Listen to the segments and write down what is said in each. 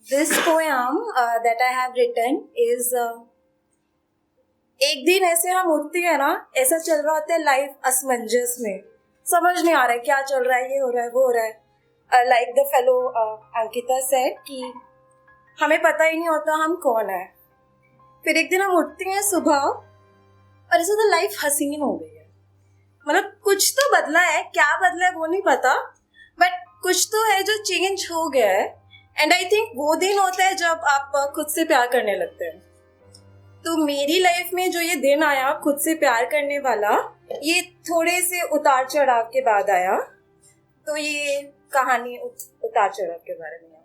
this poem that I have written is एक दिन ऐसे हम उठते हैं ना, ऐसा चल रहा होता है लाइफ असमंजस में, समझ नहीं आ रहा है क्या चल रहा है, ये हो रहा है वो हो रहा है. Like the fellow Ankita said कि हमें पता ही नहीं होता हम कौन है. फिर एक दिन हम उठते हैं सुबह और ऐसा तो लाइफ हसीन हो गई है. मतलब कुछ तो बदला है, क्या बदला है वो नहीं पता, बट कुछ तो है जो चेंज हो गया है. एंड आई थिंक वो दिन होता है जब आप खुद से प्यार करने लगते हैं. तो मेरी लाइफ में जो ये दिन आया खुद से प्यार करने वाला, ये थोड़े से उतार चढ़ाव के बाद आया. तो ये कहानी उतार चढ़ाव के बारे में है.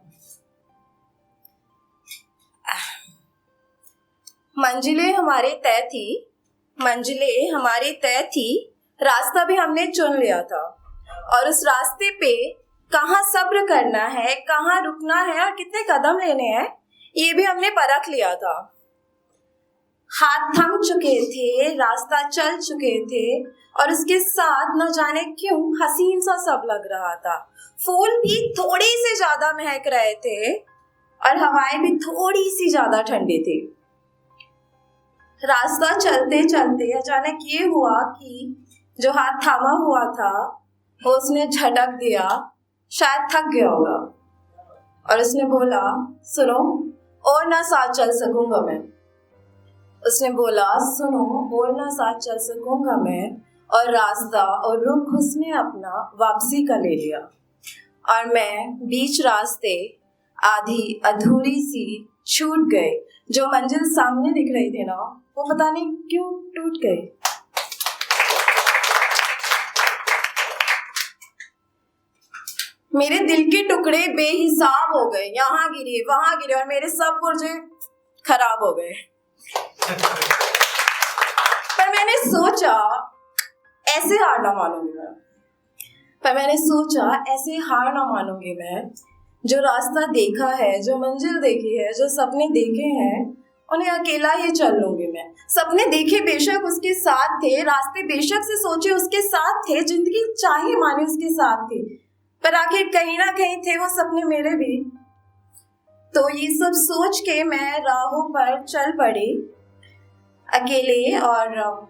मंजिलें हमारी तय थी, मंजिलें हमारी तय थी, रास्ता भी हमने चुन लिया था. और उस रास्ते पे कहाँ सब्र करना है, कहाँ रुकना है और कितने कदम लेने हैं, ये भी हमने परख लिया था. हाथ थम चुके थे, रास्ता चल चुके थे, और उसके साथ न जाने क्यों हसीन सा सब लग रहा था. फूल भी थोड़ी से ज्यादा महक रहे थे और हवाएं भी थोड़ी सी ज्यादा ठंडी थी. रास्ता चलते चलते अचानक ये हुआ कि जो हाथ थामा हुआ था वो उसने झटक दिया, शायद थक गया होगा, और उसने बोला, सुनो और ना साथ चल सकूंगा मैं. उसने बोला, सुनो और ना साथ चल सकूंगा मैं. और रास्ता और रुख उसने अपना वापसी का ले लिया. और मैं बीच रास्ते आधी अधूरी सी छूट गई. जो मंजिल सामने दिख रही थी ना, वो पता नहीं क्यों टूट गई. मेरे दिल के टुकड़े बेहिसाब हो गए, यहाँ गिरे वहां गिरे, और मेरे सब पुर्जे खराब हो गए. पर मैंने सोचा ऐसे हार ना मानूंगी मैं. पर मैंने सोचा ऐसे हार ना मानूंगी मैं. जो रास्ता देखा है, जो मंजिल देखी है, जो सपने देखे हैं, उन्हें अकेला ही चल लूंगी मैं. सपने देखे बेशक उसके साथ थे, रास्ते बेशक से सोचे उसके साथ थे, जिंदगी चाहे माने उसके साथ थी, पर आखिर कहीं ना कहीं थे वो सपने मेरे भी. तो ये सब सोच के मैं राहों पर चल पड़ी अकेले, और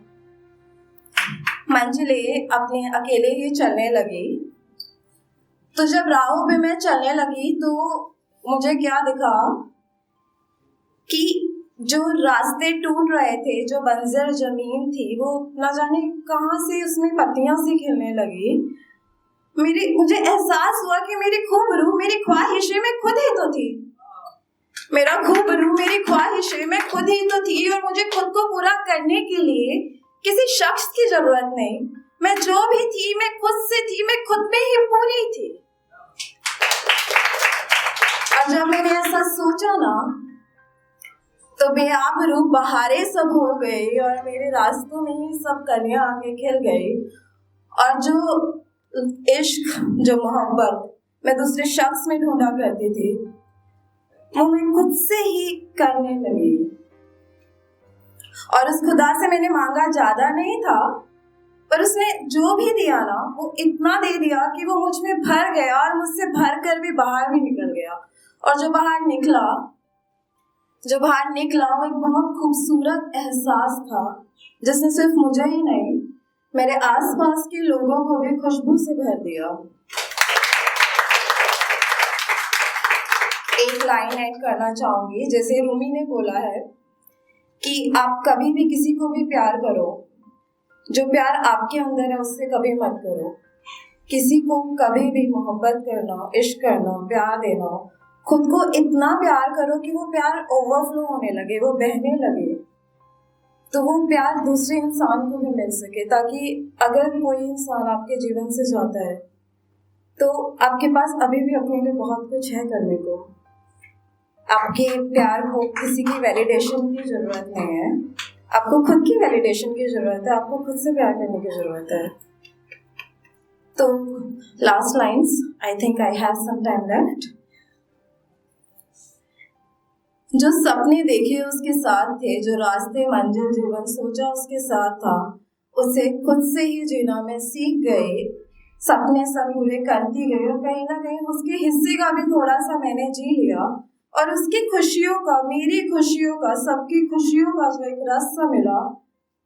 मंजिलें अपने अकेले ही चलने लगी. तो जब राहों पे मैं चलने लगी तो मुझे क्या दिखा कि जो रास्ते टूट रहे थे, जो बंजर जमीन थी, वो न जाने कहाँ से उसमें पत्तियां सी खिलने लगी. मुझे एहसास हुआ कि मेरी खूब रूह मेरी ख्वाहिशें में खुद ही तो थी. मेरा खूब रूह मेरी ख्वाहिशें में खुद ही तो थी, और मुझे खुद को पूरा करने के लिए किसी शख्स की जरूरत नहीं. मैं जो भी थी मैं खुद से थी, मैं खुद में ही पूरी थी. और जब मैंने ऐसा सोचा ना, तो बेआब रूह बहारें सब हो गई, और मेरे रास्तों में ही सब कलियां आके खिल गई. और जो इश्क, जो मोहब्बत मैं दूसरे शख्स में ढूंढा करती थी, वो मैं खुद से ही करने लगी. और उस खुदा से मैंने मांगा ज्यादा नहीं था, पर उसने जो भी दिया ना, वो इतना दे दिया कि वो मुझ में भर गया, और मुझसे भर कर भी बाहर भी निकल गया. और जो बाहर निकला वो एक बहुत खूबसूरत एहसास था, जिसने सिर्फ मुझे ही नहीं, मेरे आसपास के लोगों को भी खुशबू से भर दिया. एक लाइन ऐड करना चाहूंगी. जैसे रूमी ने बोला है कि आप कभी भी किसी को भी प्यार करो, जो प्यार आपके अंदर है उससे कभी मत करो. किसी को कभी भी मोहब्बत करना, इश्क करना, प्यार देना, खुद को इतना प्यार करो कि वो प्यार ओवरफ्लो होने लगे, वो बहने लगे, तो वो प्यार दूसरे इंसान को भी मिल सके. ताकि अगर कोई इंसान आपके जीवन से जाता है तो आपके पास अभी भी अपने लिए बहुत कुछ है करने को. आपके प्यार को किसी की वैलिडेशन की जरूरत नहीं है, आपको खुद की वैलिडेशन की जरूरत है, आपको खुद से प्यार करने की जरूरत है. तो last lines, I think I have some time left. जो सपने देखे उसके साथ थे, जो रास्ते मंजिल जीवन सोचा उसके साथ था, उसे खुद से ही जीना मैं सीख गई. सपने सब पूरे करती गई और कहीं ना कहीं उसके हिस्से का भी थोड़ा सा मैंने जी लिया और उसकी खुशियों का, मेरी खुशियों का, सबकी खुशियों का जो एक रस सा मिला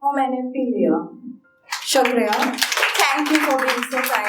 वो मैंने पी लिया। शुक्रिया। Thank you for being so kind.